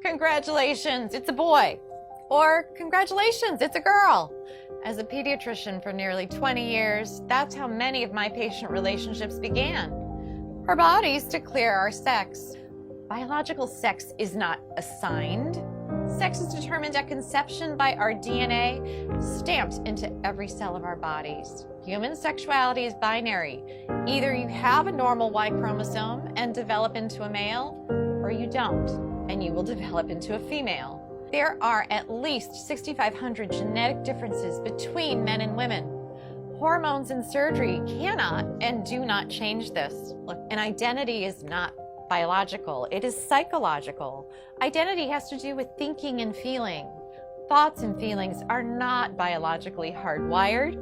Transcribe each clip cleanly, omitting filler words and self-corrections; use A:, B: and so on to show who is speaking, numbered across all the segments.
A: Congratulations, it's a boy. Or congratulations, it's a girl. As a pediatrician for nearly 20 years, that's how many of my patient relationships began. Our bodies declare our sex. Biological sex is not assigned. Sex is determined at conception by our DNA, stamped into every cell of our bodies. Human sexuality is binary. Either you have a normal Y chromosome and develop into a male, or you don't, and you will develop into a female. There are at least 6,500 genetic differences between men and women. Hormones and surgery cannot and do not change this. Look, an identity is not biological, it is psychological. Identity has to do with thinking and feeling. Thoughts and feelings are not biologically hardwired.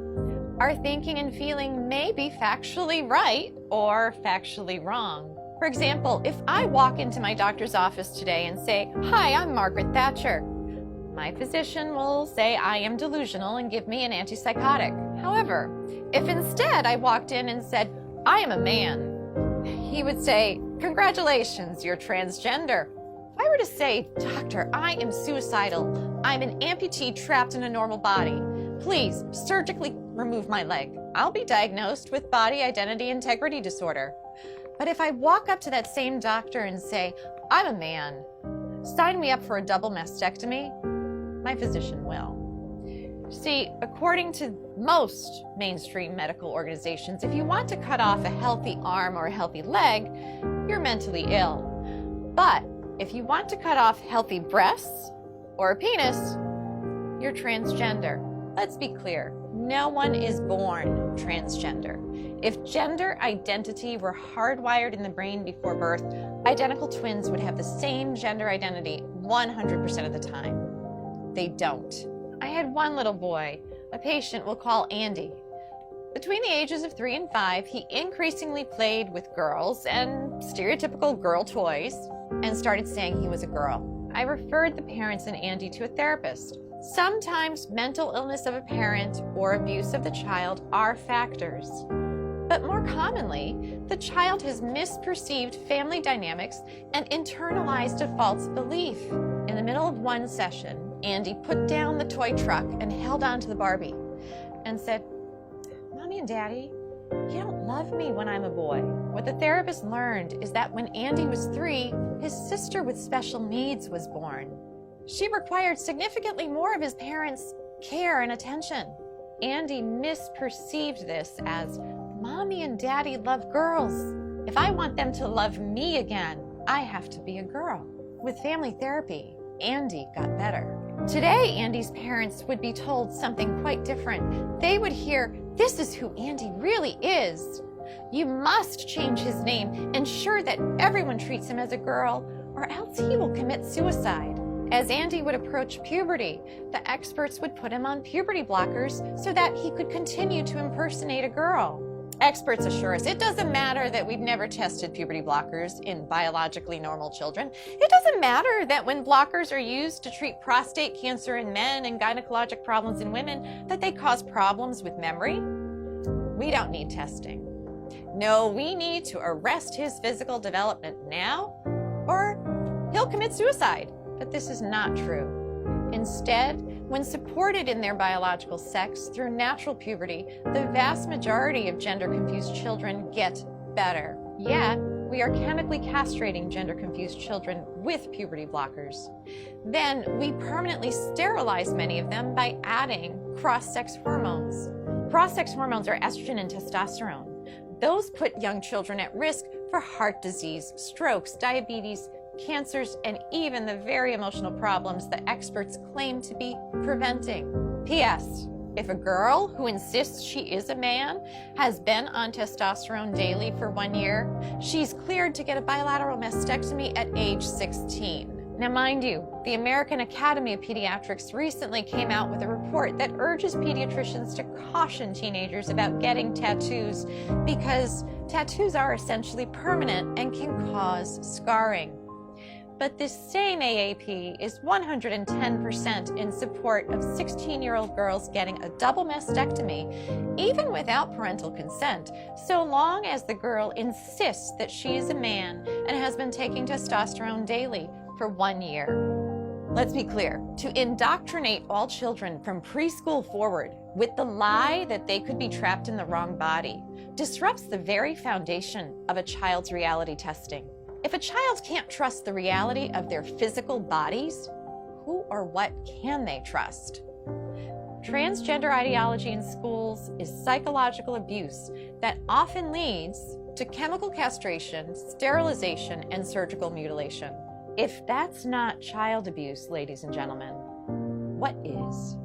A: Our thinking and feeling may be factually right or factually wrong. For example, if I walk into my doctor's office today and say, "Hi, I'm Margaret Thatcher," my physician will say I am delusional and give me an antipsychotic. However, if instead I walked in and said, "I am a man," he would say, "Congratulations, you're transgender." If I were to say, "Doctor, I am suicidal. I'm an amputee trapped in a normal body. Please surgically remove my leg," I'll be diagnosed with body identity integrity disorder. But if I walk up to that same doctor and say, "I'm a man, sign me up for a double mastectomy," my physician will. See, according to most mainstream medical organizations, if you want to cut off a healthy arm or a healthy leg, you're mentally ill. But if you want to cut off healthy breasts or a penis, you're transgender. Let's be clear, no one is born transgender. If gender identity were hardwired in the brain before birth, identical twins would have the same gender identity 100% of the time. They don't. I had one little boy, a patient we'll call Andy. Between the ages of 3 and 5, he increasingly played with girls and stereotypical girl toys and started saying he was a girl. I referred the parents and Andy to a therapist. Sometimes mental illness of a parent or abuse of the child are factors. But more commonly, the child has misperceived family dynamics and internalized a false belief. In the middle of one session, Andy put down the toy truck and held on to the Barbie and said, "Mommy and Daddy, you don't love me when I'm a boy." What the therapist learned is that when Andy was 3, his sister with special needs was born. She required significantly more of his parents' care and attention. Andy misperceived this as, "Mommy and Daddy love girls. If I want them to love me again, I have to be a girl." With family therapy, Andy got better. Today, Andy's parents would be told something quite different. They would hear, "This is who Andy really is. You must change his name, ensure that everyone treats him as a girl, or else he will commit suicide." As Andy would approach puberty, the experts would put him on puberty blockers so that he could continue to impersonate a girl. Experts assure us it doesn't matter that we've never tested puberty blockers in biologically normal children. It doesn't matter that when blockers are used to treat prostate cancer in men and gynecologic problems in women, that they cause problems with memory. We don't need testing. No, we need to arrest his physical development now, or he'll commit suicide. But this is not true. Instead, when supported in their biological sex through natural puberty, the vast majority of gender-confused children get better. Yet, we are chemically castrating gender-confused children with puberty blockers. Then, we permanently sterilize many of them by adding cross-sex hormones. Cross-sex hormones are estrogen and testosterone. Those put young children at risk for heart disease, strokes, diabetes, cancers, and even the very emotional problems that experts claim to be preventing. P.S. If a girl who insists she is a man has been on testosterone daily for 1 year, she's cleared to get a bilateral mastectomy at age 16. Now, mind you, the American Academy of Pediatrics recently came out with a report that urges pediatricians to caution teenagers about getting tattoos because tattoos are essentially permanent and can cause scarring. But this same AAP is 110% in support of 16-year-old girls getting a double mastectomy, even without parental consent, so long as the girl insists that she is a man and has been taking testosterone daily for 1 year. Let's be clear, to indoctrinate all children from preschool forward with the lie that they could be trapped in the wrong body disrupts the very foundation of a child's reality testing. If a child can't trust the reality of their physical bodies, who or what can they trust? Transgender ideology in schools is psychological abuse that often leads to chemical castration, sterilization, and surgical mutilation. If that's not child abuse, ladies and gentlemen, what is?